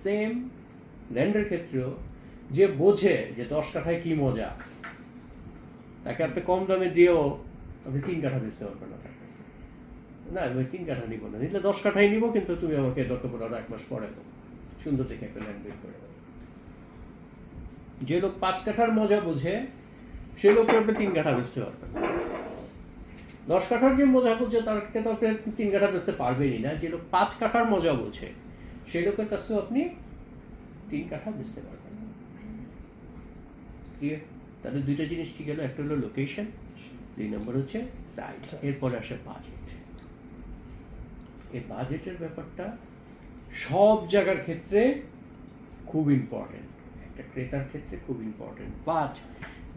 Same ল্যান্ডের ক্ষেত্রেও যে বোঝে যে 10 কাঠায় কি মজা, তাকে আপনি কম দামে দিয়েও আপনি 3 কাঠা বেচতে পারবেন না তার কাছে। না, আমি 3 কাঠা নিব না, নিলে 10 কাঠাই নিব, কিন্তু তুমি আমাকে দরকার পড়ে আরো 1 মাস পরে দেবো, সুন্দর দেখে একটা ল্যান্ড বের করে দেবো। যে লোক 5 কাঠার মজা বোঝে সে লোককে আপনি 3 কাঠা বেচতে পারবেন না। 10 কাঠার যে মজা বোঝে তাকে তো আপনি 3 কাঠা বেচতে পারবেনই না। যে লোক 5 কাঠার মজা বোঝে সেই লোকের কাছেও আপনি 3 কাঠা বেচতে পারবেন না। ক্লিয়ার? তাহলে দুইটা জিনিস কি গেল, একটা হলো লোকেশন, 2 নম্বর হচ্ছে সাইজ, এরপরে আসে বাজেট। এই বাজেটের ব্যাপারটা সব জায়গার ক্ষেত্রে খুব ইম্পর্টেন্ট, একটা ক্রেতার ক্ষেত্রে খুব ইম্পর্টেন্ট। বাট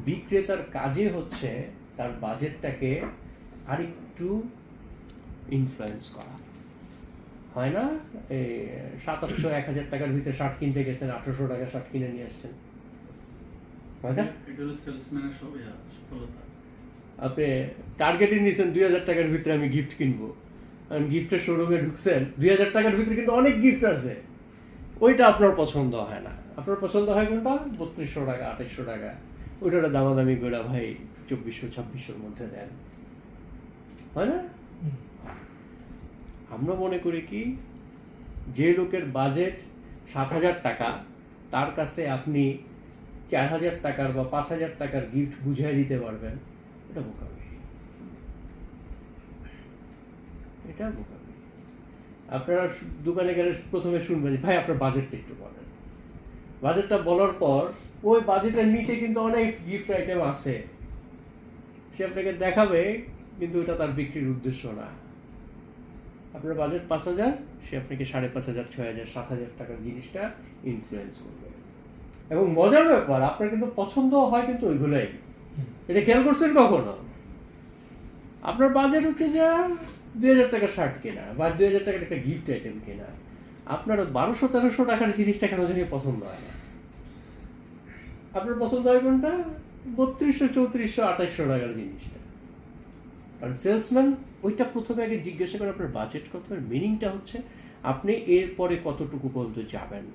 বিক্রেতার কাজে হচ্ছে তার বাজেটটাকে আরেকটু ইনফ্লুয়েন্স করা। হয় না, এই 700-1000 টাকার ভিতরে শার্ট কিনতে গেছেন, 800 টাকা শার্ট কিনে নিয়ে আসছেন, হয় না? আপনি টার্গেটে নিয়েছেন 2000 টাকার ভিতরে আমি গিফট কিনবো, কারণ গিফটের শোরুমে ঢুকছেন 2000 টাকার ভিতরে কিন্তু অনেক গিফট আছে, ওইটা আপনার পছন্দ হয় না। আপনার পছন্দ হয় কোনটা? 3200 টাকা, 2800 টাকা, ওইটা দামাদামি করে ভাই 2400-2600-র মধ্যে দেন, হয় না? আমরা মনে করি কি, যে লোকের বাজেট 7000 টাকা তার কাছে আপনি 4000 টাকার বা 5000 টাকার গিফট বুঝিয়ে দিতে পারবেন, এটা বোকামি। এটা বোকামি। আপনারা দোকানে গেলে প্রথমে শুনবেন ভাই আপনার বাজেটটা একটু বলেন। বাজেটটা বলার পর ওই বাজেটের নিচে কিন্তু অনেক গিফট আইটেম আছে, সে আপনাকে দেখাবে, কিন্তু এটা তার বিক্রির উদ্দেশ্য না। আপনার বাজেট 5000, সে আপনাকে 5500, 6000, 7000 টাকার জিনিসটা ইনফ্লুয়েন্স করবে। এবং মজার ব্যাপার, আপনার কিন্তু পছন্দ হয় কিন্তু ওইগুলোই। এটা খেয়াল করছেন কখনো? আপনার বাজেট হচ্ছে যে 2000 টাকার শার্ট কেনা বা 2000 টাকার একটা গিফট আইটেম কেনা, আপনার 1200-1300 টাকার জিনিসটা কেন জানি পছন্দ হয় না। আপনার পছন্দ হয় কোনটা? 3200, 3400, 2800 টাকার জিনিসটা। কারণ সেলসম্যান ওইটা প্রথমে আগে জিজ্ঞাসা করে আপনার বাজেট কত, মিনিংটা হচ্ছে আপনি এরপরে কতটুকু পর্যন্ত যাবেন।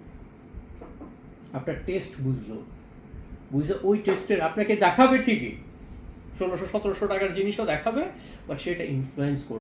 আপনার টেস্ট বুঝলে ওই টেস্টের আপনাকে দেখাবে ঠিকই 1600-1700 টাকার জিনিসও দেখাবে, বাট সেটা ইনফ্লুয়েন্স করবে।